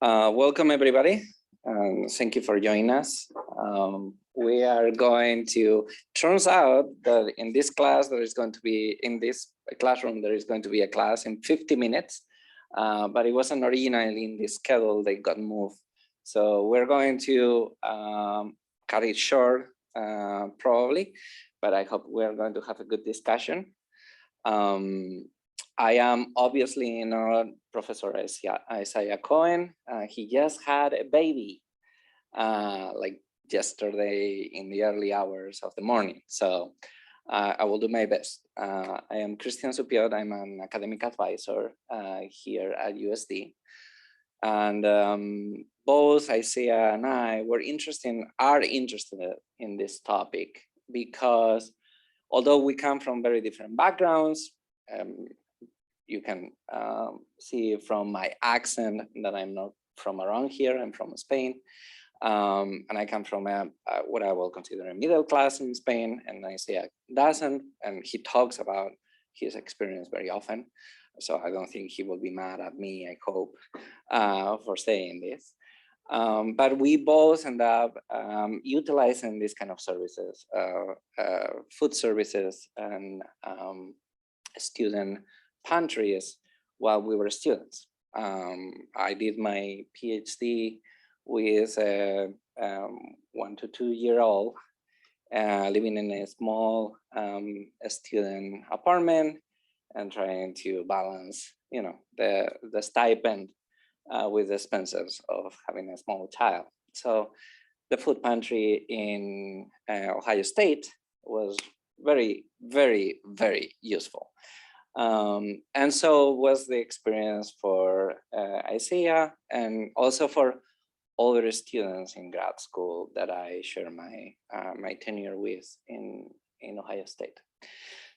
Welcome everybody, and thank you for joining us. We are going to, turns out that in this class, there is going to be, in this classroom, there is going to be a class in 50 minutes, but it wasn't originally in this schedule, they got moved. So we're going to cut it short, probably, but I hope we're going to have a good discussion. I am obviously not Professor Isaiah Cohen. He just had a baby like yesterday in the early hours of the morning. So I will do my best. I am Christian Supiot. I'm an academic advisor here at USD. And both Isaiah and I are interested in this topic because although we come from very different backgrounds, you can see from my accent that I'm not from around here. I'm from Spain. And I come from what I will consider a middle class in Spain, and Isaiah doesn't, and he talks about his experience very often. So I don't think he will be mad at me, I hope, for saying this. But we both end up utilizing these kind of services, food services and student pantries while we were students. I did my PhD with a 1 to 2 year old living in a small student apartment and trying to balance, you know, the stipend with the expenses of having a small child. So the food pantry in Ohio State was very, very, very useful. And so was the experience for Isaiah and also for other students in grad school that I share my my tenure with in Ohio State.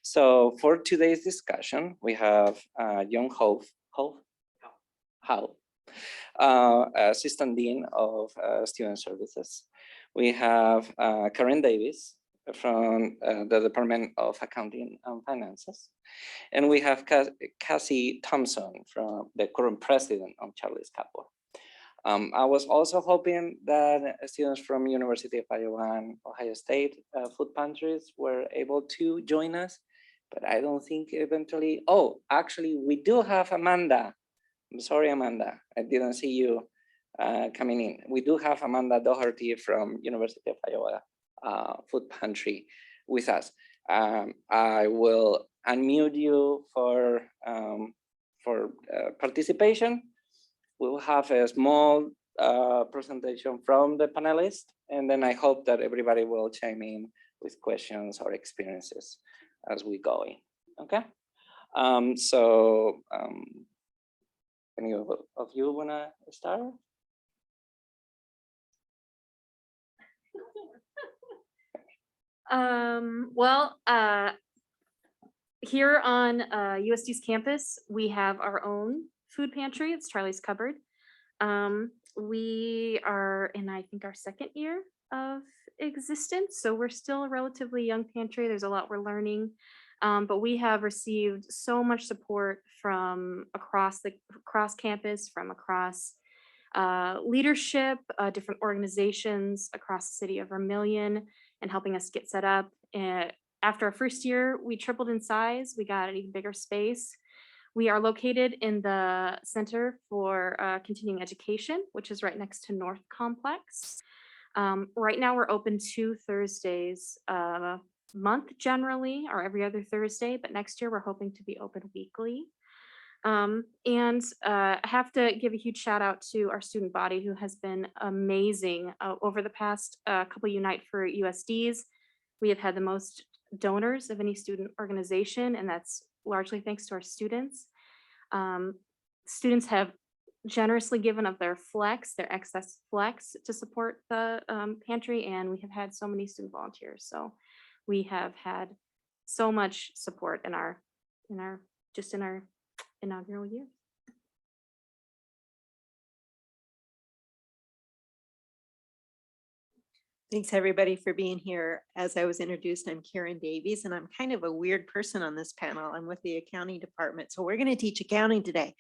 So for today's discussion, we have young Howe, Assistant Dean of Student Services. We have Karen Davies from the Department of Accounting and Finances. And we have Cassie Thompson, from the current president of Charlie's Cupboard. I was also hoping that students from University of Iowa and Ohio State food pantries were able to join us, but I don't think eventually, oh, actually we do have Amanda. I'm sorry, Amanda, I didn't see you coming in. We do have Amanda Doherty from University of Iowa food pantry with us. I will unmute you for participation. We will have a small presentation from the panelists, and then I hope that everybody will chime in with questions or experiences as we go in. Okay. Any of you wanna start? Here on USD's campus, we have our own food pantry. It's Charlie's Cupboard. We are in, I think, our second year of existence, so we're still a relatively young pantry. There's a lot we're learning, but we have received so much support from across campus, from across leadership, different organizations across the city of Vermilion, and helping us get set up. After our first year, we tripled in size. We got an even bigger space. We are located in the Center for Continuing Education, which is right next to North Complex. Right now, we're open 2 Thursdays a month generally, or every other Thursday, but next year we're hoping to be open weekly. I have to give a huge shout out to our student body, who has been amazing over the past couple Unite for USDs. We have had the most donors of any student organization, and that's largely thanks to our students. Students have generously given of their excess flex to support the pantry, and we have had so many student volunteers. So we have had so much support in our inaugural year. Thanks everybody for being here. As I was introduced, I'm Karen Davies, and I'm kind of a weird person on this panel. I'm with the accounting department, so we're going to teach accounting today.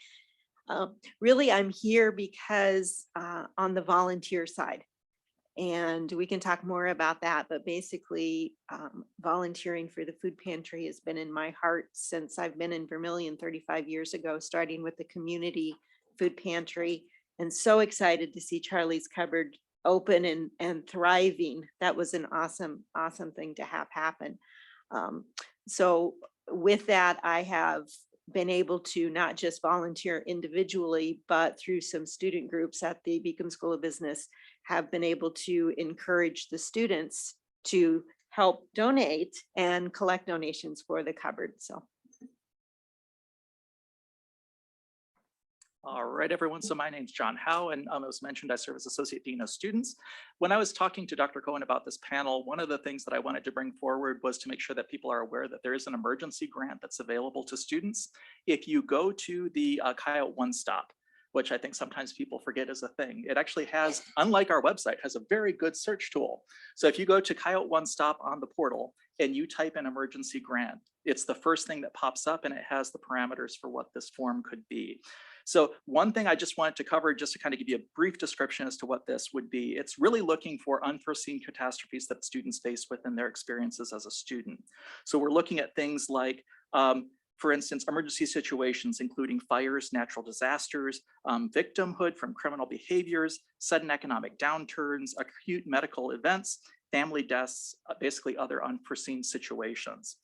Really, I'm here because on the volunteer side. And we can talk more about that, but basically volunteering for the food pantry has been in my heart since I've been in Vermillion 35 years ago, starting with the community food pantry, and so excited to see Charlie's Cupboard open and thriving. That was an awesome thing to have happen. So with that, I have been able to not just volunteer individually, but through some student groups at the Beacom School of Business, have been able to encourage the students to help donate and collect donations for the cupboard. So. All right, everyone. So my name's John Howe, and as mentioned, I serve as Associate Dean of Students. When I was talking to Dr. Cohen about this panel, one of the things that I wanted to bring forward was to make sure that people are aware that there is an emergency grant that's available to students. If you go to the Coyote One Stop, which I think sometimes people forget is a thing, it actually has, unlike our website, has a very good search tool. So if you go to Coyote One Stop on the portal and you type in emergency grant, it's the first thing that pops up, and it has the parameters for what this form could be. So one thing I just wanted to cover, just to kind of give you a brief description as to what this would be, it's really looking for unforeseen catastrophes that students face within their experiences as a student. So we're looking at things like, for instance, emergency situations, including fires, natural disasters, victimhood from criminal behaviors, sudden economic downturns, acute medical events, family deaths, basically other unforeseen situations.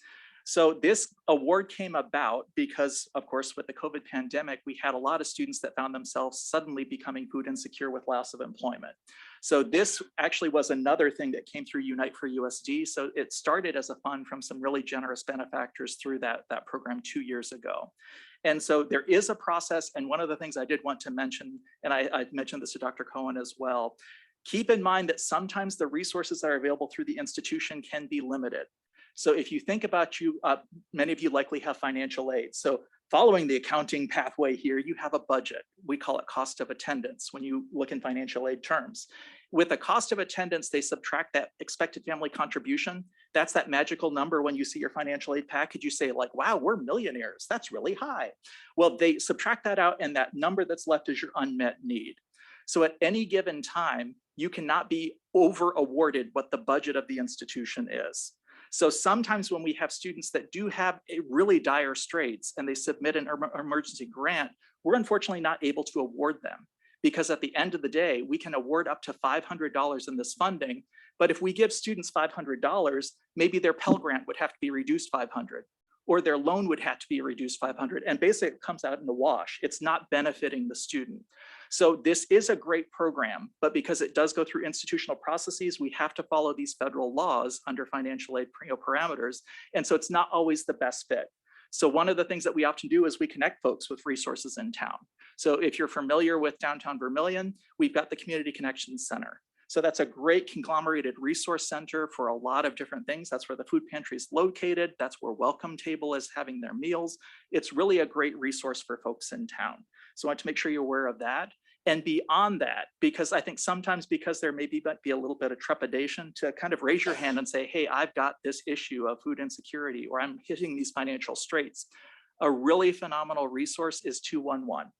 So this award came about because, of course, with the COVID pandemic, we had a lot of students that found themselves suddenly becoming food insecure with loss of employment. So this actually was another thing that came through Unite for USD. So it started as a fund from some really generous benefactors through that program 2 years ago. And so there is a process. And one of the things I did want to mention, and I mentioned this to Dr. Cohen as well, keep in mind that sometimes the resources that are available through the institution can be limited. So if you think about many of you likely have financial aid. So following the accounting pathway here, you have a budget. We call it cost of attendance when you look in financial aid terms. With the cost of attendance, they subtract that expected family contribution. That's that magical number when you see your financial aid package, you say like, wow, we're millionaires. That's really high. Well, they subtract that out, and that number that's left is your unmet need. So at any given time, you cannot be over awarded what the budget of the institution is. So sometimes when we have students that do have a really dire straits and they submit an emergency grant, we're unfortunately not able to award them, because at the end of the day, we can award up to $500 in this funding. But if we give students $500, maybe their Pell Grant would have to be reduced $500, or their loan would have to be reduced $500, and basically it comes out in the wash. It's not benefiting the student. So this is a great program, but because it does go through institutional processes, we have to follow these federal laws under financial aid parameters. And so it's not always the best fit. So one of the things that we often do is we connect folks with resources in town. So if you're familiar with downtown Vermillion, we've got the Community Connections Center. So that's a great conglomerated resource center for a lot of different things. That's where the food pantry is located. That's where Welcome Table is having their meals. It's really a great resource for folks in town. So I want to make sure you're aware of that. And beyond that, because I think sometimes because there might be a little bit of trepidation to kind of raise your hand and say, hey, I've got this issue of food insecurity, or I'm hitting these financial straits. A really phenomenal resource is 211.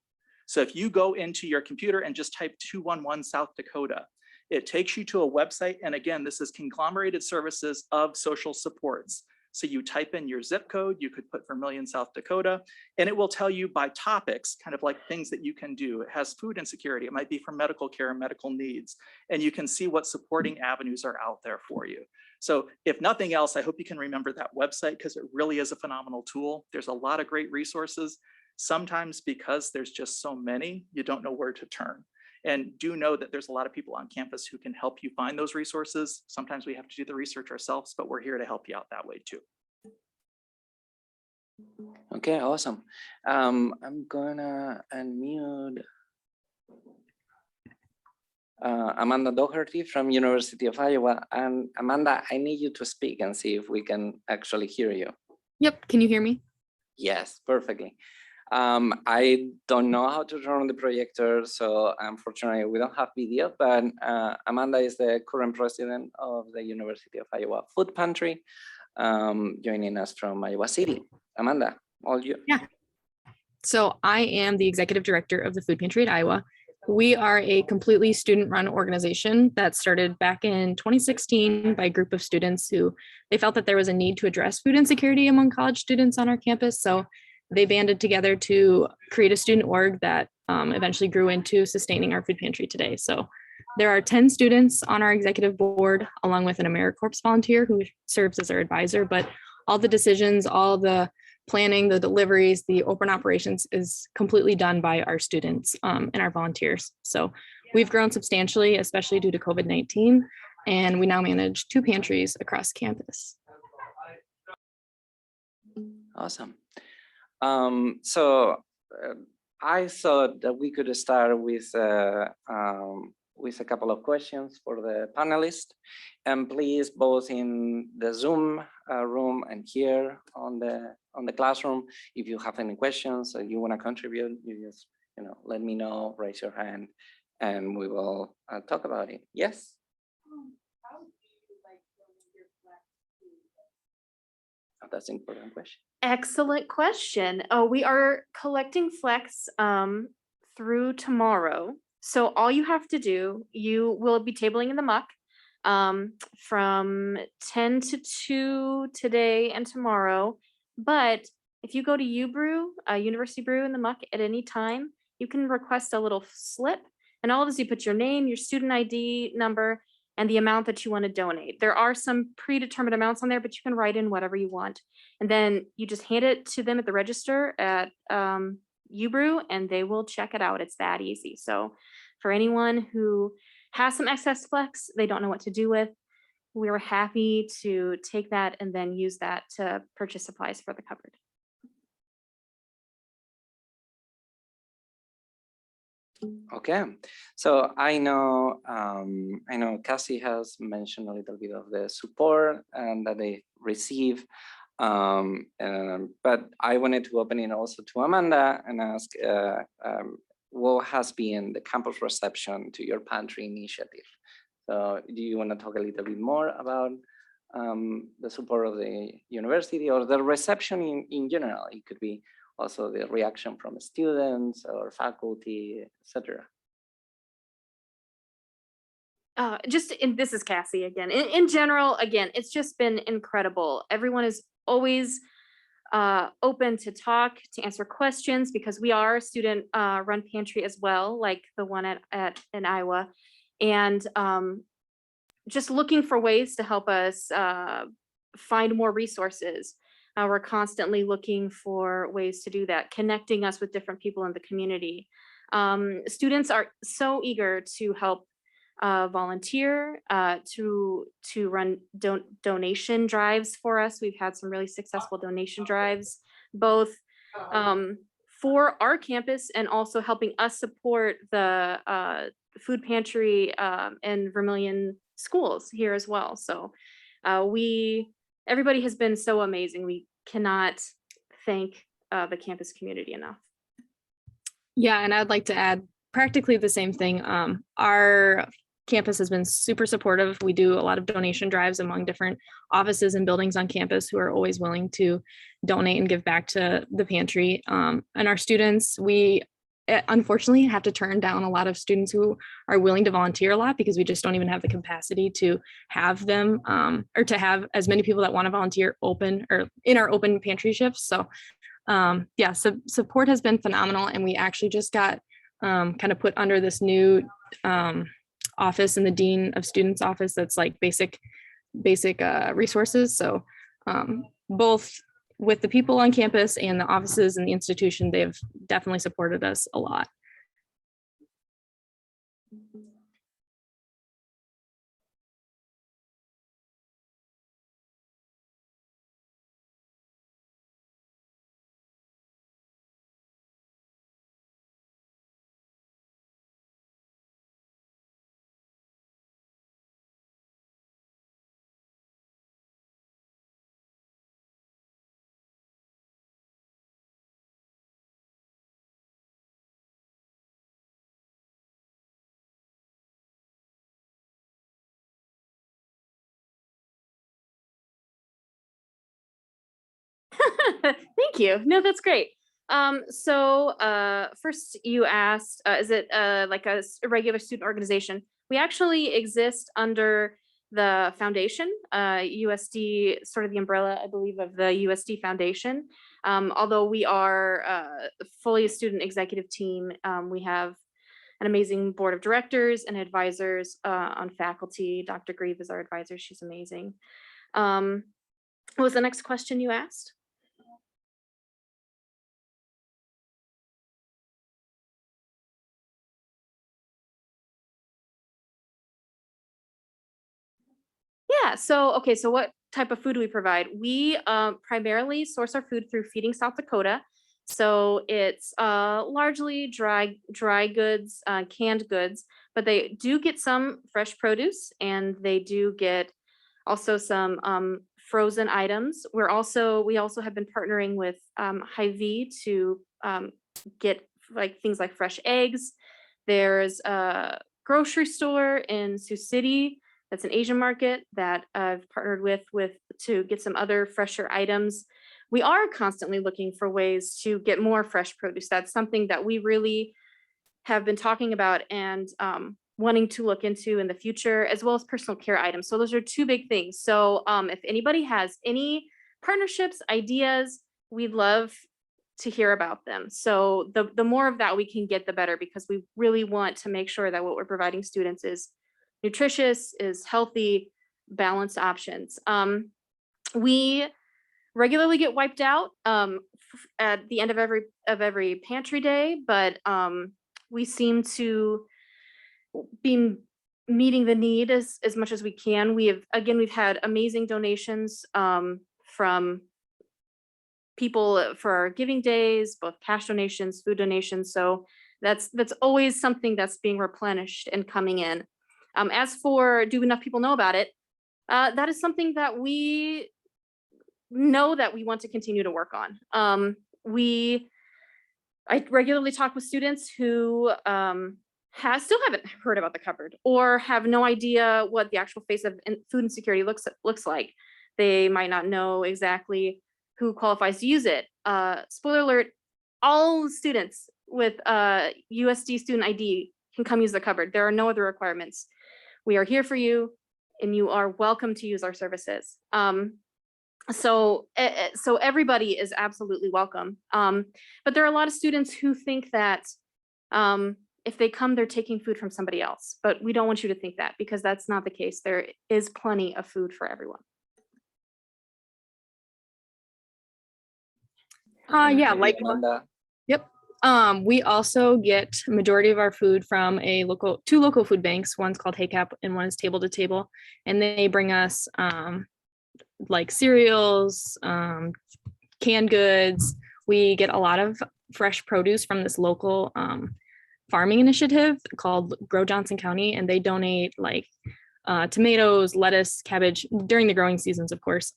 So if you go into your computer and just type 211 South Dakota, it takes you to a website. And again, this is conglomerated services of social supports. So you type in your zip code, you could put Vermillion, South Dakota, and it will tell you by topics, kind of like things that you can do. It has food insecurity. It might be for medical care and medical needs. And you can see what supporting avenues are out there for you. So if nothing else, I hope you can remember that website, because it really is a phenomenal tool. There's a lot of great resources. Sometimes because there's just so many, you don't know where to turn. And do know that there's a lot of people on campus who can help you find those resources. Sometimes we have to do the research ourselves, but we're here to help you out that way too. Okay, awesome. I'm gonna unmute Amanda Doherty from University of Iowa. And Amanda, I need you to speak and see if we can actually hear you. Yep, can you hear me? Yes, perfectly. I don't know how to turn on the projector, so unfortunately we don't have video, but Amanda is the current president of the University of Iowa Food Pantry, joining us from Iowa City. Amanda, all you. Yeah. So I am the executive director of the Food Pantry at Iowa. We are a completely student-run organization that started back in 2016 by a group of students who they felt that there was a need to address food insecurity among college students on our campus. So they banded together to create a student org that eventually grew into sustaining our food pantry today. So there are 10 students on our executive board, along with an AmeriCorps volunteer who serves as our advisor, but all the decisions, all the planning, the deliveries, the open operations is completely done by our students and our volunteers. So we've grown substantially, especially due to COVID-19, and we now manage 2 pantries across campus. Awesome. I thought that we could start with a couple of questions for the panelists, and please, both in the Zoom room and here on the classroom, if you have any questions or you want to contribute, you just let me know, raise your hand, and we will talk about it. Yes. Oh, that's an important question. Excellent question. Oh, we are collecting flex through tomorrow. So all you have to do, you will be tabling in the muck from 10 to 2 today and tomorrow. But if you go to UBrew, University Brew in the muck at any time, you can request a little slip, and all it is you put your name, your student ID number, and the amount that you want to donate. There are some predetermined amounts on there, but you can write in whatever you want. And then you just hand it to them at the register at UBrew, and they will check it out. It's that easy. So for anyone who has some excess flex, they don't know what to do with, we're happy to take that and then use that to purchase supplies for the cupboard. Okay, so I know Cassie has mentioned a little bit of the support and that they receive, but I wanted to open it also to Amanda and ask what has been the campus reception to your pantry initiative. So do you want to talk a little bit more about the support of the university or the reception in general? It could be also the reaction from students or faculty, etc. This is Cassie again. In general, again, it's just been incredible. Everyone is always open to talk, to answer questions, because we are a student run pantry as well, like the one in Iowa, and just looking for ways to help us find more resources. We're constantly looking for ways to do that, connecting us with different people in the community. Students are so eager to help volunteer, to run donation drives for us. We've had some really successful donation drives, both for our campus and also helping us support the food pantry and Vermilion schools here as well. So everybody has been so amazing. We cannot thank the campus community enough. Yeah, and I'd like to add practically the same thing. Our campus has been super supportive. We do a lot of donation drives among different offices and buildings on campus who are always willing to donate and give back to the pantry. And our students, we unfortunately have to turn down a lot of students who are willing to volunteer a lot because we just don't even have the capacity to have them or to have as many people that want to volunteer open or in our open pantry shifts. So yeah, support has been phenomenal. And we actually just got kind of put under this new office in the Dean of Students office that's like basic resources. So both with the people on campus and the offices and the institution, they've definitely supported us a lot. Thank you. No, that's great. First you asked, is it like a regular student organization? We actually exist under the foundation, USD, sort of the umbrella, I believe, of the USD Foundation. Although we are fully a student executive team, we have an amazing board of directors and advisors on faculty. Dr. Grieve is our advisor. She's amazing. What was the next question you asked? Yeah, so, okay, so what type of food do we provide? We primarily source our food through Feeding South Dakota. So it's largely dry goods, canned goods, but they do get some fresh produce, and they do get also some frozen items. We also have been partnering with Hy-Vee to get like things like fresh eggs. There's a grocery store in Sioux City that's an Asian market that I've partnered with to get some other fresher items. We are constantly looking for ways to get more fresh produce. That's something that we really have been talking about and wanting to look into in the future, as well as personal care items. So those are two big things. So if anybody has any partnerships, ideas, we'd love to hear about them. So the more of that we can get, the better, because we really want to make sure that what we're providing students is nutritious, is healthy, balanced options. We regularly get wiped out at the end of every pantry day, but we seem to be meeting the need as much as we can. We've had amazing donations from people for our giving days, both cash donations, food donations. So that's always something that's being replenished and coming in. As for do enough people know about it, that is something that we know that we want to continue to work on. I regularly talk with students who still haven't heard about the cupboard or have no idea what the actual face of food insecurity looks like. They might not know exactly who qualifies to use it. Spoiler alert, all students with USD student ID can come use the cupboard. There are no other requirements. We are here for you, and you are welcome to use our services. So everybody is absolutely welcome. But there are a lot of students who think that if they come, they're taking food from somebody else. But we don't want you to think that, because that's not the case. There is plenty of food for everyone. Yeah, Maybe like Amanda. Yep. We also get majority of our food from two local food banks. One's called HACAP and one is Table to Table. And they bring us like cereals, canned goods. We get a lot of fresh produce from this local farming initiative called Grow Johnson County. And they donate like tomatoes, lettuce, cabbage during the growing seasons, of course.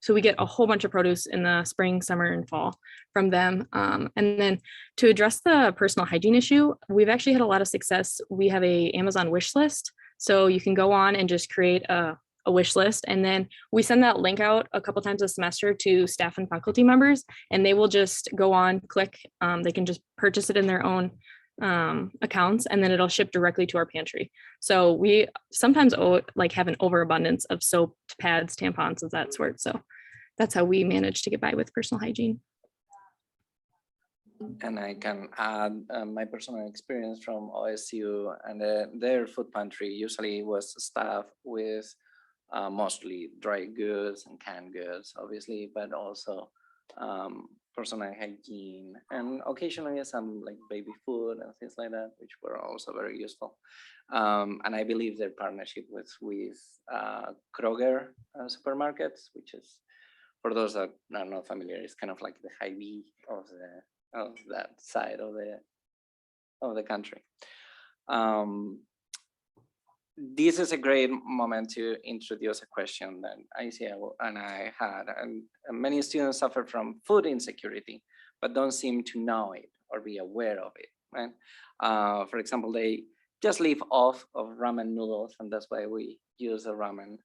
So we get a whole bunch of produce in the spring, summer, and fall from them. And then to address the personal hygiene issue, we've actually had a lot of success. We have a Amazon wish list. So you can go on and just create a wish list. And then we send that link out a couple times a semester to staff and faculty members, and they will just go on, click, they can just purchase it in their own accounts, and then it'll ship directly to our pantry. So we sometimes have an overabundance of soap, pads, tampons of that sort. So that's how we manage to get by with personal hygiene. And I can add my personal experience from OSU, and their food pantry usually was staffed with mostly dry goods and canned goods, obviously, but also personal hygiene, and occasionally some like baby food and things like that, which were also very useful. And I believe their partnership with Kroger supermarkets, which is, for those that are not familiar, it's kind of like the Hy-Vee of that side of the country. This is a great moment to introduce a question that Isia and I had. And many students suffer from food insecurity, but don't seem to know it or be aware of it, right? For example, they just live off of ramen noodles, and that's why we use the ramen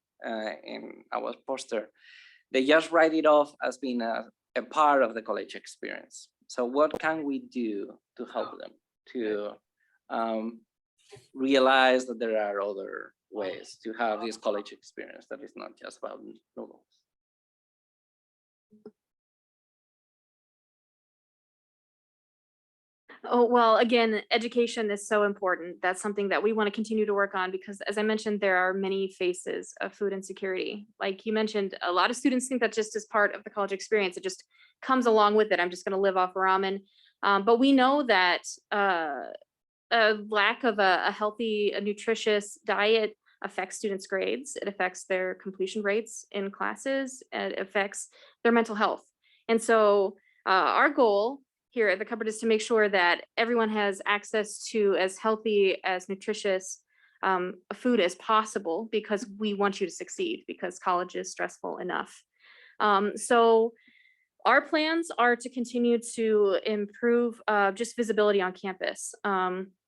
in our poster. They just write it off as being a part of the college experience. So what can we do to help them to realize that there are other ways to have this college experience that is not just about noodles? Oh, well, again, education is so important. That's something that we want to continue to work on because, as I mentioned, there are many faces of food insecurity. Like you mentioned, a lot of students think that just as part of the college experience, it just comes along with it. I'm just going to live off ramen. But we know that a lack of a healthy, nutritious diet affects students' grades. It affects their completion rates in classes. It affects their mental health. And so our goal here at the Cupboard is to make sure that everyone has access to as healthy, as nutritious food as possible, because we want you to succeed, because college is stressful enough. So our plans are to continue to improve just visibility on campus.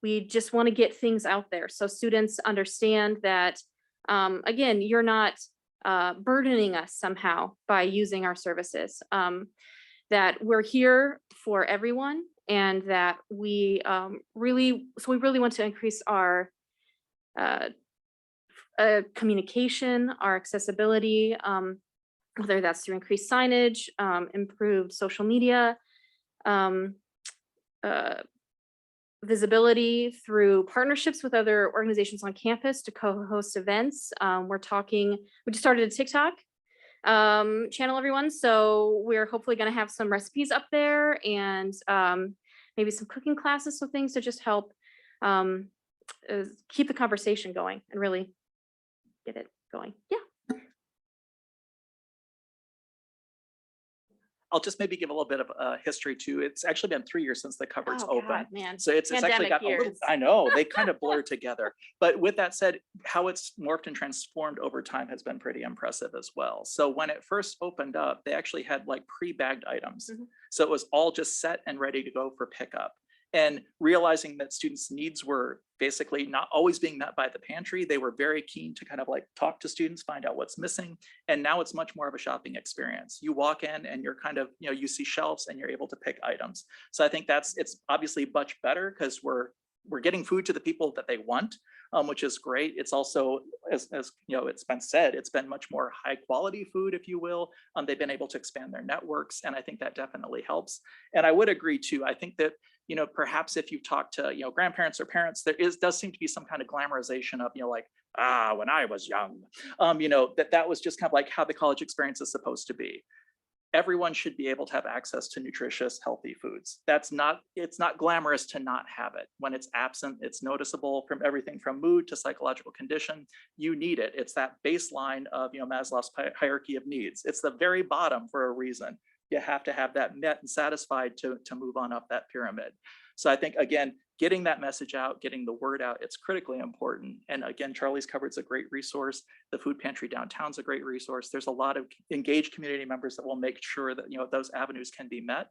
We just want to get things out there so students understand that, again, you're not burdening us somehow by using our services. That we're here for everyone, and that we really want to increase our communication, our accessibility, whether that's through increased signage, improved social media, visibility through partnerships with other organizations on campus to co-host events. We just started a TikTok channel, everyone. So we're hopefully going to have some recipes up there, and maybe some cooking classes, so things to just help keep the conversation going and really get it going. Yeah. I'll just maybe give a little bit of history too. It's actually been 3 years since the cupboard's Oh, open. God, man. So it's actually Pandemic got a little, years. I know, they kind of blur together. But with that said, how it's morphed and transformed over time has been pretty impressive as well. So when it first opened up, they actually had like pre-bagged items. Mhm. So it was all just set and ready to go for pickup. And realizing that students' needs were basically not always being met by the pantry, they were very keen to kind of like talk to students, find out what's missing. And now it's much more of a shopping experience. You walk in and you're kind of, you see shelves and you're able to pick items. So I think it's obviously much better because we're getting food to the people that they want, which is great. It's also, as it's been said, it's been much more high quality food, if you will. They've been able to expand their networks, and I think that definitely helps. And I would agree too. I think that perhaps if you talk to grandparents or parents, does seem to be some kind of glamorization of when I was young, that was just kind of like how the college experience is supposed to be. Everyone should be able to have access to nutritious, healthy foods. It's not glamorous to not have it. When it's absent, it's noticeable from everything from mood to psychological condition. You need it. It's that baseline of Maslow's hierarchy of needs. It's the very bottom for a reason. You have to have that met and satisfied to move on up that pyramid. So I think, again, getting that message out, getting the word out, it's critically important. And again, Charlie's Cupboard's a great resource. The food pantry downtown's a great resource. There's a lot of engaged community members that will make sure that those avenues can be met.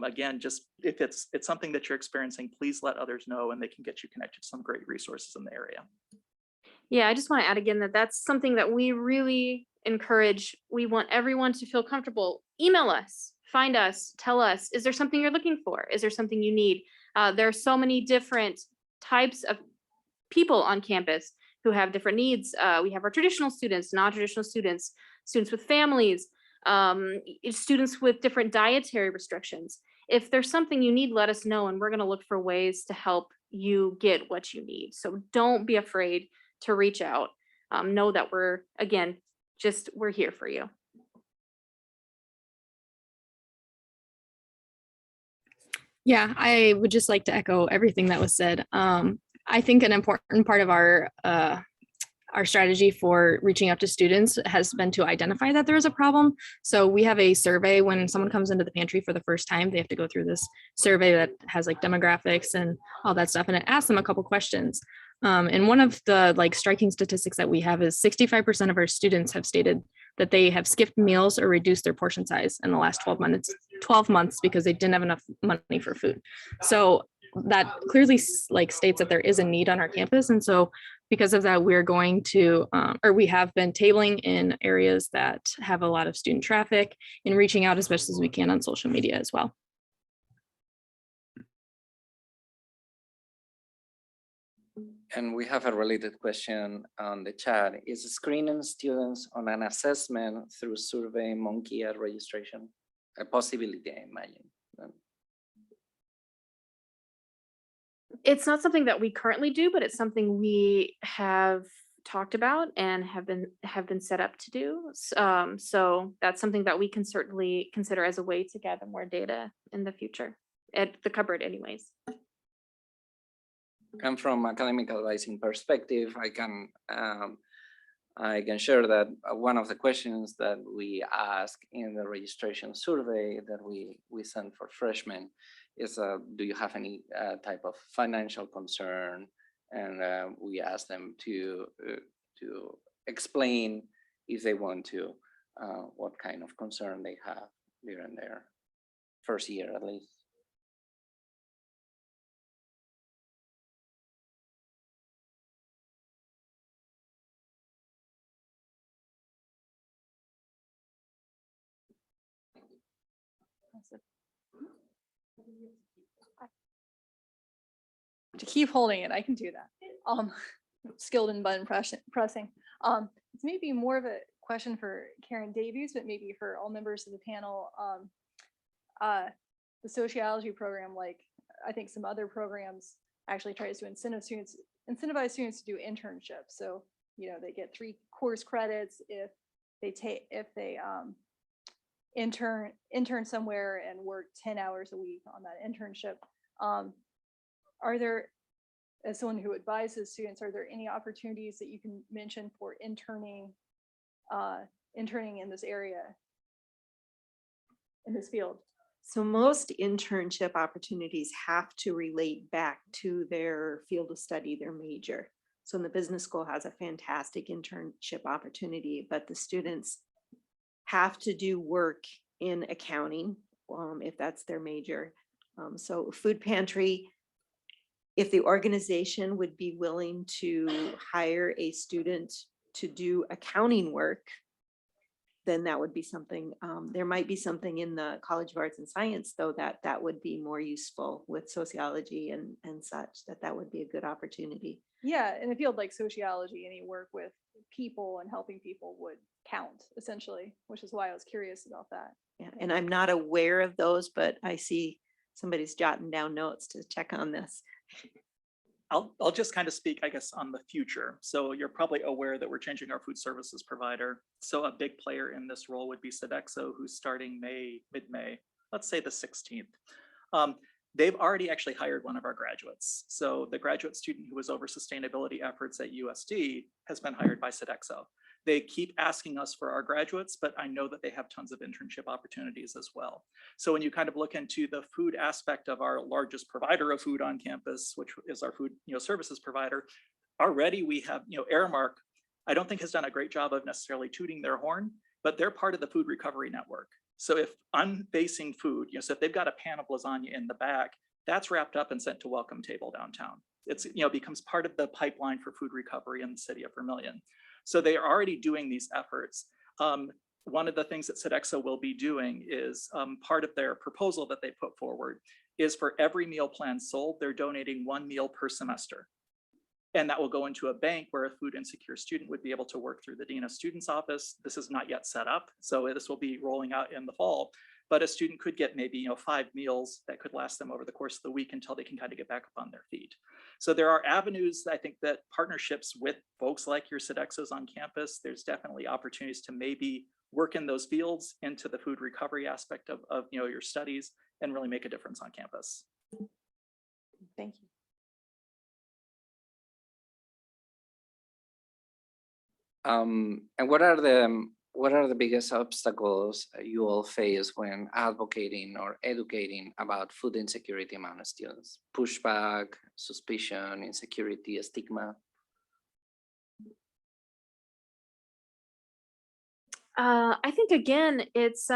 Again, just if it's something that you're experiencing, please let others know, and they can get you connected to some great resources in the area. Yeah, I just want to add again that that's something that we really encourage. We want everyone to feel comfortable. Email us, find us, tell us, is there something you're looking for? Is there something you need? There are so many different types of people on campus who have different needs. We have our traditional students, non-traditional students, students with families, students with different dietary restrictions. If there's something you need, let us know, and we're going to look for ways to help you get what you need. So don't be afraid to reach out. Know that we're here for you. Yeah, I would just like to echo everything that was said. I think an important part of our strategy for reaching out to students has been to identify that there is a problem. So we have a survey when someone comes into the pantry for the first time. They have to go through this survey that has like demographics and all that stuff, and it asks them a couple questions. And one of the striking statistics that we have is 65% of our students have stated that they have skipped meals or reduced their portion size in the last 12 months because they didn't have enough money for food. So that clearly states that there is a need on our campus. And so because of that, we're going to, we have been tabling in areas that have a lot of student traffic and reaching out as best as we can on social media as well. And we have a related question on the chat. Is screening students on an assessment through Survey Monkey at registration a possibility, I imagine? It's not something that we currently do, but it's something we have talked about and have been set up to do. So that's something that we can certainly consider as a way to gather more data in the future at the cupboard anyways. And from academic advising perspective, I can share that one of the questions that we ask in the registration survey that we send for freshmen is, do you have any type of financial concern? And we ask them to explain, if they want to, what kind of concern they have during their first year at least. To keep holding it, I can do that. Skilled in button pressing. It's maybe more of a question for Karen Davies, but maybe for all members of the panel. The sociology program, like I think some other programs, actually tries to incentivize students to do internships. So, you know, they get 3 course credits if they intern somewhere and work 10 hours a week on that internship. Are there, as someone who advises students, are there any opportunities that you can mention for interning in this area, in this field? So most internship opportunities have to relate back to their field of study, their major. So in the business school has a fantastic internship opportunity, but the students have to do work in accounting if that's their major. So food pantry, if the organization would be willing to hire a student to do accounting work, then that would be something. There might be something in the College of Arts and Science, though, that would be more useful with sociology and such, that would be a good opportunity. Yeah, in a field like sociology, any work with people and helping people would count, essentially, which is why I was curious about that. Yeah, and I'm not aware of those, but I see somebody's jotting down notes to check on this. I'll just kind of speak, I guess, on the future. So you're probably aware that we're changing our food services provider. So a big player in this role would be Sodexo, who's starting mid-May, let's say the 16th. They've already actually hired one of our graduates. So the graduate student who was over sustainability efforts at USD has been hired by Sodexo. They keep asking us for our graduates, but I know that they have tons of internship opportunities as well. So when you kind of look into the food aspect of our largest provider of food on campus, which is our food services provider, already we have, Aramark, I don't think has done a great job of necessarily tooting their horn, but they're part of the food recovery network. So if I'm basing food, so if they've got a pan of lasagna in the back, that's wrapped up and sent to Welcome Table downtown. It's, becomes part of the pipeline for food recovery in the city of Vermilion. So they are already doing these efforts. One of the things that Sodexo will be doing is part of their proposal that they put forward is for every meal plan sold, they're donating 1 meal per semester. And that will go into a bank where a food insecure student would be able to work through the Dean of Students office. This is not yet set up, so this will be rolling out in the fall. But a student could get maybe 5 meals that could last them over the course of the week until they can kind of get back up on their feet. So there are avenues, I think, that partnerships with folks like your Sodexos on campus, there's definitely opportunities to maybe work in those fields into the food recovery aspect of your studies and really make a difference on campus. Thank you. And what are the biggest obstacles you all face when advocating or educating about food insecurity among students? Pushback, suspicion, insecurity, stigma? I think again, it's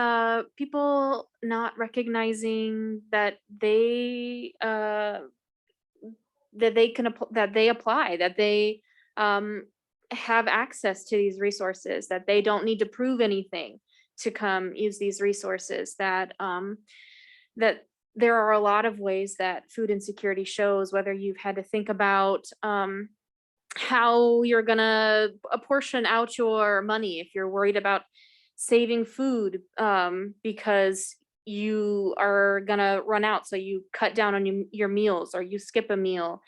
people not recognizing that they apply, that they have access to these resources, that they don't need to prove anything to come use these resources, that that there are a lot of ways that food insecurity shows, whether you've had to think about how you're gonna apportion out your money if you're worried about saving food because you are gonna run out, so you cut down on your meals or you skip a meal.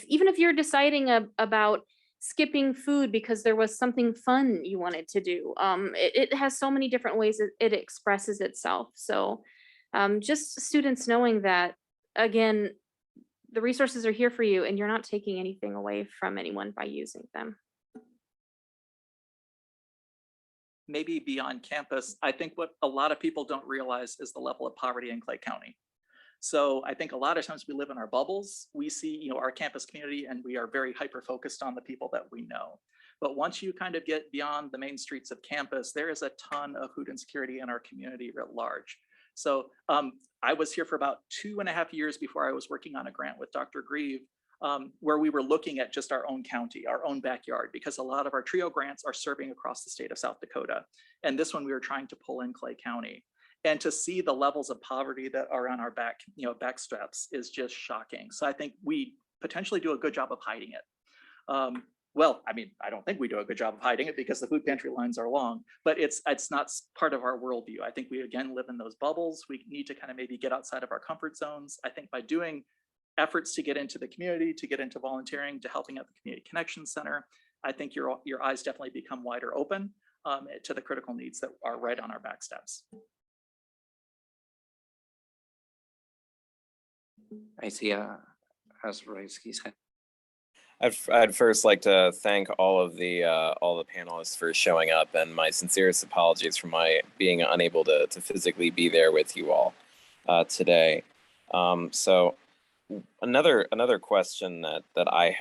Even if you're deciding about skipping food because there was something fun you wanted to do, it has so many different ways it expresses itself. So just students knowing that, again, the resources are here for you and you're not taking anything away from anyone by using them. Maybe beyond campus, I think what a lot of people don't realize is the level of poverty in Clay County. So I think a lot of times we live in our bubbles. We see, you know, our campus community, and we are very hyper focused on the people that we know. But once you kind of get beyond the main streets of campus, there is a ton of food insecurity in our community writ large. So I was here for about 2.5 years before I was working on a grant with Dr. Grieve, where we were looking at just our own county, our own backyard, because a lot of our TRIO grants are serving across the state of South Dakota. And this one we were trying to pull in Clay County. And to see the levels of poverty that are on our back, you know, back steps is just shocking. So I think we potentially do a good job of hiding it. Well, I mean, I don't think we do a good job of hiding it because the food pantry lines are long, but it's not part of our worldview. I think we, again, live in those bubbles. We need to kind of maybe get outside of our comfort zones. I think by doing efforts to get into the community, to get into volunteering, to helping at the Community Connection Center, I think your eyes definitely become wider open to the critical needs that are right on our back steps. I see has raised his hand. I'd first like to thank all the panelists for showing up, and my sincerest apologies for my being unable to physically be there with you all today. So another question that I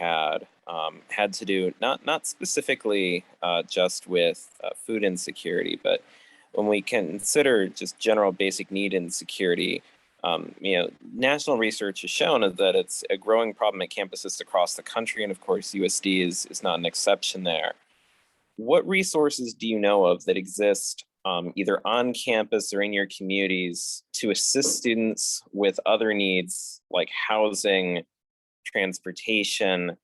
had to do not specifically just with food insecurity, but when we consider just general basic need insecurity. You know, national research has shown that it's a growing problem at campuses across the country, and of course, USD is not an exception there. What resources do you know of that exist either on campus or in your communities to assist students with other needs like housing, transportation,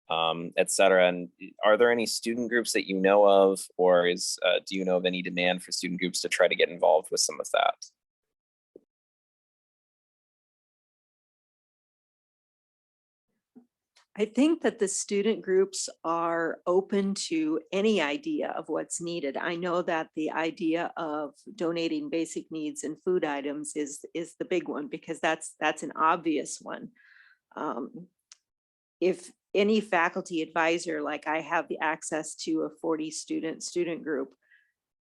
et cetera? And are there any student groups that you know of, or do you know of any demand for student groups to try to get involved with some of that? I think that the student groups are open to any idea of what's needed. I know that the idea of donating basic needs and food items is the big one, because that's an obvious one. If any faculty advisor, like I have the access to a 40 student group,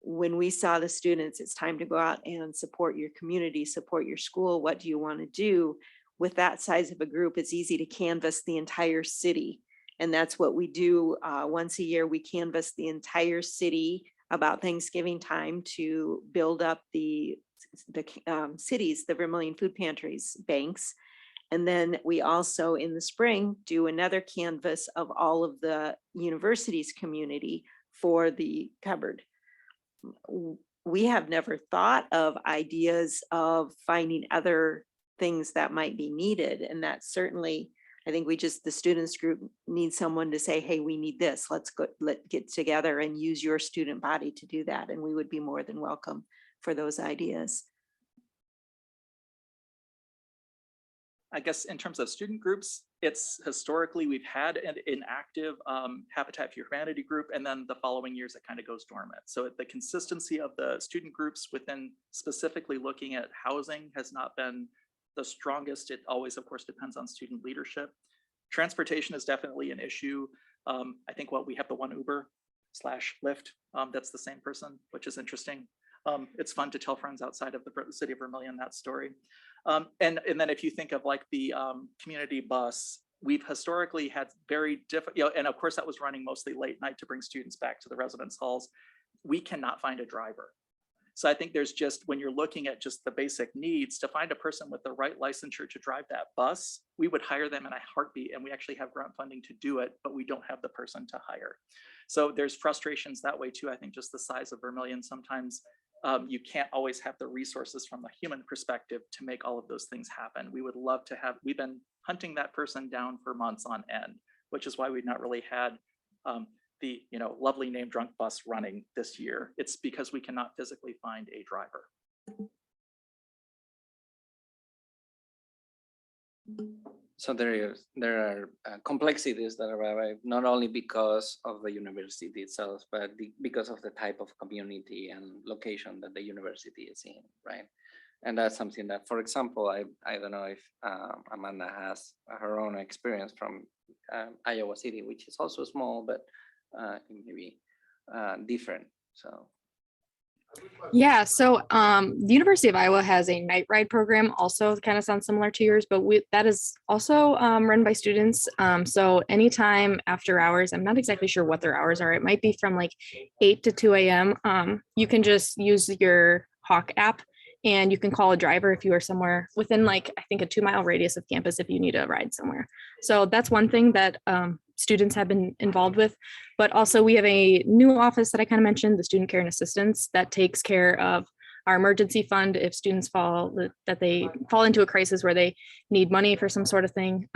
when we saw the students, it's time to go out and support your community, support your school. What do you want to do? With that size of a group, it's easy to canvass the entire city. And that's what we do once a year. We canvass the entire city about Thanksgiving time to build up the cities, the Vermilion Food Pantries banks. And then we also in the spring do another canvas of all of the university's community for the cupboard. We have never thought of ideas of finding other things that might be needed. And that certainly, I think the students group needs someone to say, hey, we need this. Let's get together and use your student body to do that. And we would be more than welcome for those ideas. I guess in terms of student groups, it's historically we've had an active Habitat for Humanity group, and then the following years it kind of goes dormant. So the consistency of the student groups within specifically looking at housing has not been the strongest. It always, of course, depends on student leadership. Transportation is definitely an issue. I think we have the one Uber/Lyft that's the same person, which is interesting. It's fun to tell friends outside of the city of Vermilion that story. And then if you think of like the community bus, we've historically had very difficult, and of course that was running mostly late night to bring students back to the residence halls. We cannot find a driver. So I think there's just, when you're looking at just the basic needs, to find a person with the right licensure to drive that bus, we would hire them in a heartbeat, and we actually have grant funding to do it, but we don't have the person to hire. So there's frustrations that way too. I think just the size of Vermilion, sometimes you can't always have the resources from a human perspective to make all of those things happen. We would love to have, we've been hunting that person down for months on end. which is why we've not really had the lovely name drunk bus running this year. It's because we cannot physically find a driver. So there are complexities that arrive not only because of the university itself, but because of the type of community and location that the university is in, right? And that's something that, for example, I don't know if Amanda has her own experience from Iowa City, which is also small, but maybe different. So. Yeah, so the University of Iowa has a night ride program, also kind of sounds similar to yours, but that is also run by students. So anytime after hours, I'm not exactly sure what their hours are. It might be from like 8 to 2 a.m. You can just use your Hawk app and you can call a driver if you are somewhere within like, I think a 2-mile radius of campus if you need a ride somewhere. So that's one thing that students have been involved with, but also we have a new office that I kind of mentioned, the Student Care and Assistance, that takes care of our emergency fund if students that they fall into a crisis where they need money for some sort of thing.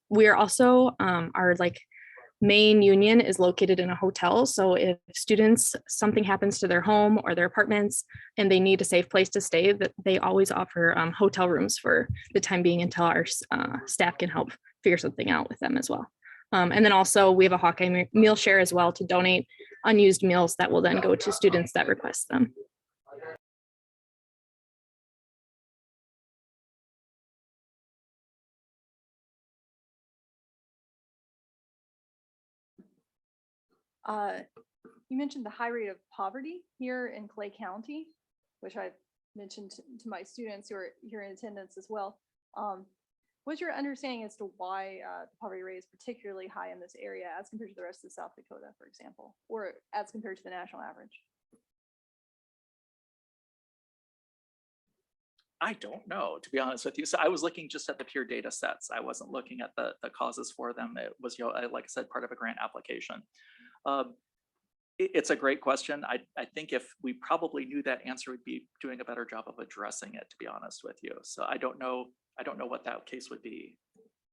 We are also, our like main union is located in a hotel. So if students, something happens to their home or their apartments and they need a safe place to stay, that they always offer hotel rooms for the time being until our staff can help figure something out with them as well. And then also we have a Hawkeye meal share as well to donate unused meals that will then go to students that request them. You mentioned the high rate of poverty here in Clay County, which I've mentioned to my students who are here in attendance as well. What's your understanding as to why the poverty rate is particularly high in this area as compared to the rest of South Dakota, for example, or as compared to the national average? I don't know, to be honest with you. So I was looking just at the pure data sets. I wasn't looking at the causes for them. It was, like I said, part of a grant application. It's a great question. I think if we probably knew that answer, we'd be doing a better job of addressing it, to be honest with you. So I don't know what that case would be.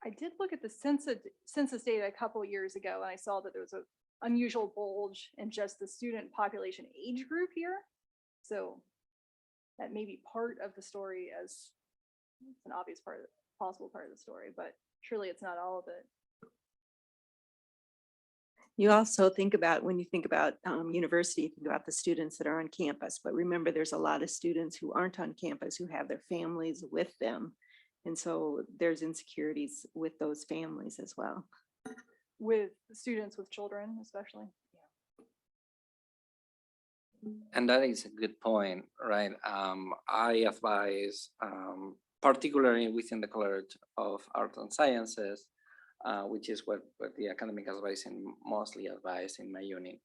I did look at the census data a couple of years ago, and I saw that there was an unusual bulge in just the student population age group here. So that may be part of the story, as it's an obvious possible part of the story, but surely it's not all of it. You also think about, when you think about university, you think about the students that are on campus, but remember there's a lot of students who aren't on campus who have their families with them. And so there's insecurities with those families as well. With students with children, especially. And that is a good point, right? I advise, particularly within the College of Arts and Sciences, which is what the academic advising mostly advise in my unit.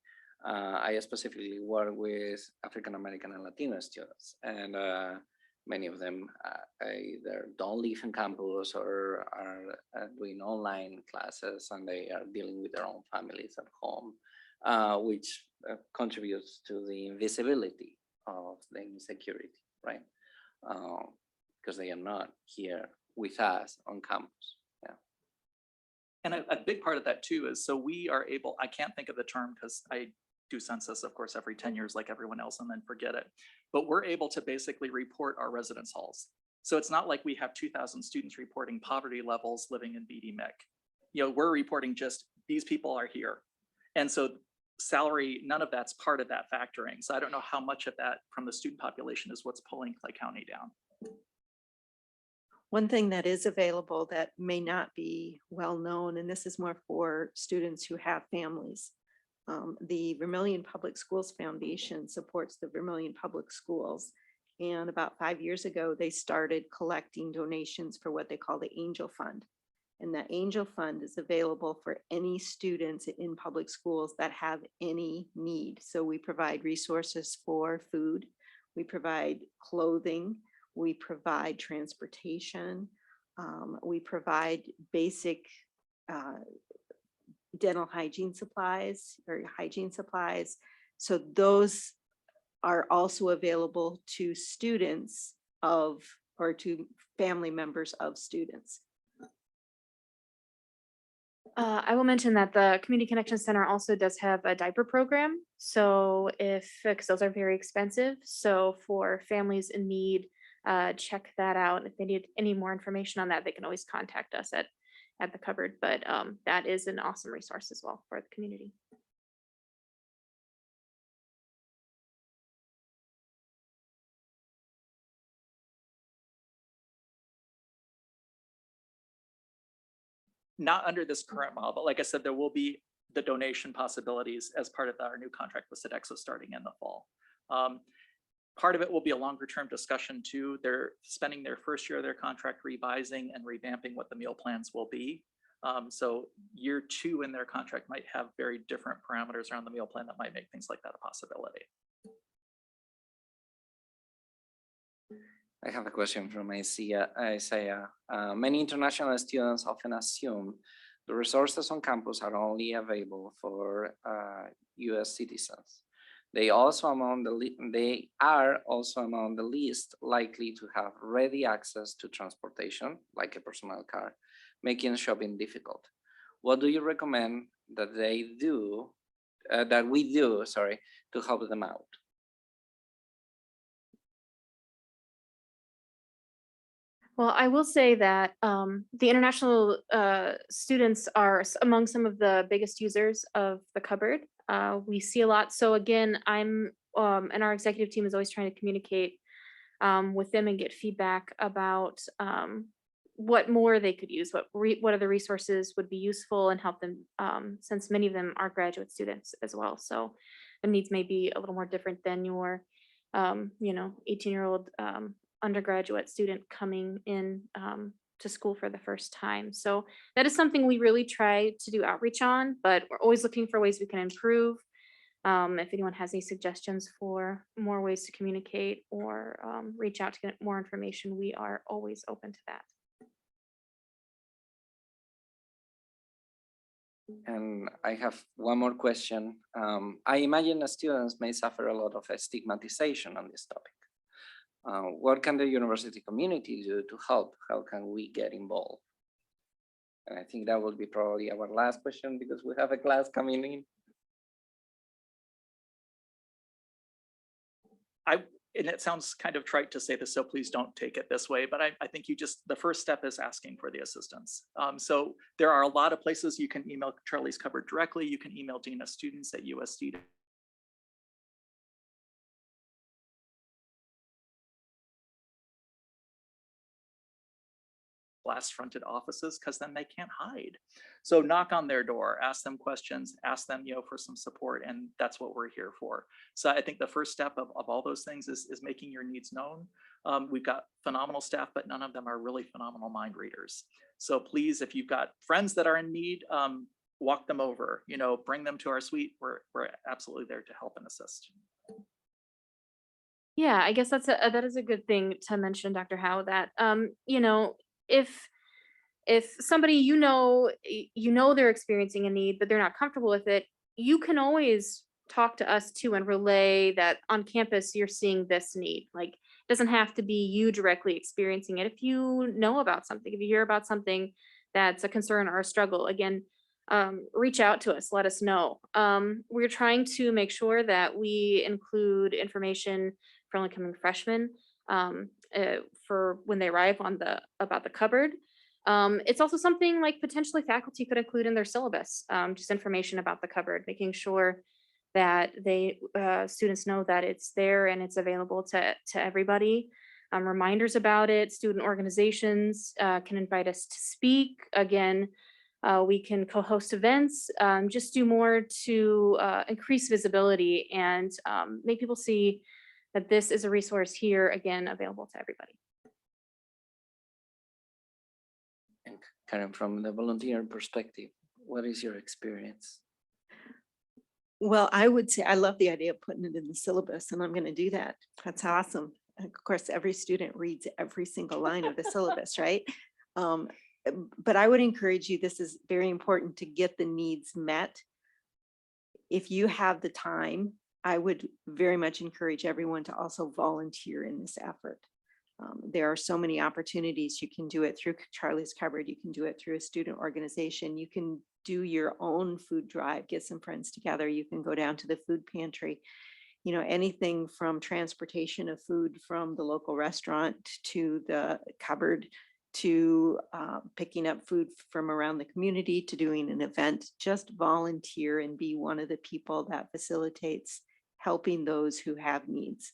I specifically work with African American and Latino students, and many of them either don't live in campus or are doing online classes, and they are dealing with their own families at home, which contributes to the invisibility of the insecurity, right? Because they are not here with us on campus. And a big part of that too is, so we are able, I can't think of the term because I do census, of course, every 10 years like everyone else and then forget it. But we're able to basically report our residence halls. So it's not like we have 2,000 students reporting poverty levels living in BD-MIC. We're reporting just these people are here. And so salary, none of that's part of that factoring. So I don't know how much of that from the student population is what's pulling Clay County down. One thing that is available that may not be well known, and this is more for students who have families. The Vermilion Public Schools Foundation supports the Vermilion Public Schools. And about 5 years ago, they started collecting donations for what they call the Angel Fund. And the Angel Fund is available for any students in public schools that have any need. So we provide resources for food, we provide clothing, we provide transportation, we provide basic dental hygiene supplies or hygiene supplies. So those are also available to students of, or to family members of students. I will mention that the Community Connection Center also does have a diaper program. So because those are very expensive. So for families in need, check that out. If they need any more information on that, they can always contact us at the cupboard. But that is an awesome resource as well for the community. Not under this current model, but like I said, there will be the donation possibilities as part of our new contract with Sodexo starting in the fall. Part of it will be a longer term discussion too. They're spending their first year of their contract revising and revamping what the meal plans will be. So year 2 in their contract might have very different parameters around the meal plan that might make things like that a possibility. I have a question from Isaiah. Many international students often assume the resources on campus are only available for US citizens. They are also among the least likely to have ready access to transportation, like a personal car, making shopping difficult. What do you recommend that we do, to help them out? Well, I will say that the international students are among some of the biggest users of the cupboard. We see a lot. So again, and our executive team is always trying to communicate with them and get feedback about what more they could use, what other resources would be useful and help them, since many of them are graduate students as well. So the needs may be a little more different than your 18-year-old undergraduate student coming in to school for the first time. So that is something we really try to do outreach on, but we're always looking for ways we can improve. If anyone has any suggestions for more ways to communicate or reach out to get more information, we are always open to that. And I have one more question. I imagine the students may suffer a lot of stigmatization on this topic. What can the university community do to help? How can we get involved? And I think that will be probably our last question because we have a class coming in. And it sounds kind of trite to say this, so please don't take it this way, but I think the first step is asking for the assistance. So there are a lot of places you can email Charlie's Cupboard directly. You can email Dean of Students at USD glass fronted offices, because then they can't hide. So knock on their door, ask them questions, ask them for some support, and that's what we're here for. So I think the first step of all those things is making your needs known. We've got phenomenal staff, but none of them are really phenomenal mind readers. So please, if you've got friends that are in need, walk them over, bring them to our suite. We're absolutely there to help and assist. Yeah, I guess that is a good thing to mention, Dr. Howe, that if somebody they're experiencing a need, but they're not comfortable with it, you can always talk to us too and relay that on campus you're seeing this need. Like, it doesn't have to be you directly experiencing it. If you know about something, if you hear about something that's a concern or a struggle, again, reach out to us, let us know. We're trying to make sure that we include information for incoming freshmen for when they arrive about the cupboard. It's also something like potentially faculty could include in their syllabus, just information about the cupboard, making sure that students know that it's there and it's available to everybody. Reminders about it. Student organizations can invite us to speak. Again, we can co-host events, just do more to increase visibility and make people see that this is a resource here, again, available to everybody. And Karen, from the volunteer perspective, what is your experience? Well, I would say I love the idea of putting it in the syllabus, and I'm going to do that. That's awesome. Of course, every student reads every single line of the syllabus, right? But I would encourage you, this is very important to get the needs met. If you have the time, I would very much encourage everyone to also volunteer in this effort. There are so many opportunities. You can do it through Charlie's Cupboard. You can do it through a student organization. You can do your own food drive, get some friends together. You can go down to the food pantry. You know, anything from transportation of food from the local restaurant to the cupboard to picking up food from around the community to doing an event. Just volunteer and be one of the people that facilitates helping those who have needs.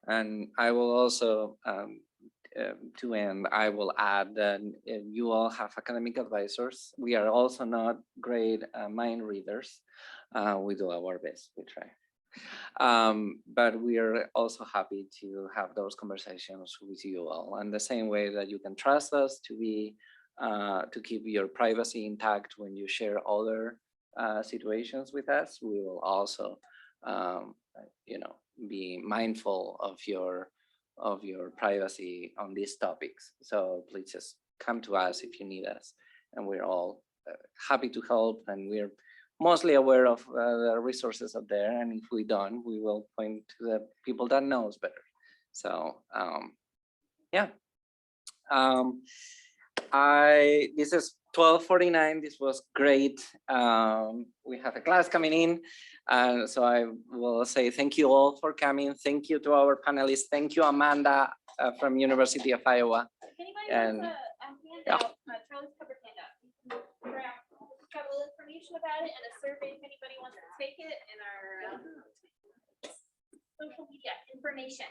And I will also, to end, I will add that you all have academic advisors. We are also not great mind readers. We do our best, we try. But we are also happy to have those conversations with you all. And the same way that you can trust us to be, to keep your privacy intact when you share other situations with us, we will also, you know, be mindful of your privacy on these topics. So please just come to us if you need us, and we're all happy to help. And we're mostly aware of the resources out there. And if we don't, we will point to the people that knows better. So yeah. This is 12:49. This was great. We have a class coming in. So I will say thank you all for coming. Thank you to our panelists. Thank you, Amanda from University of Iowa. If anybody And wants a handout, Charlie's Cupboard handout, you can grab, we've got a little information about it and a survey if anybody wants to take it, and our social media information.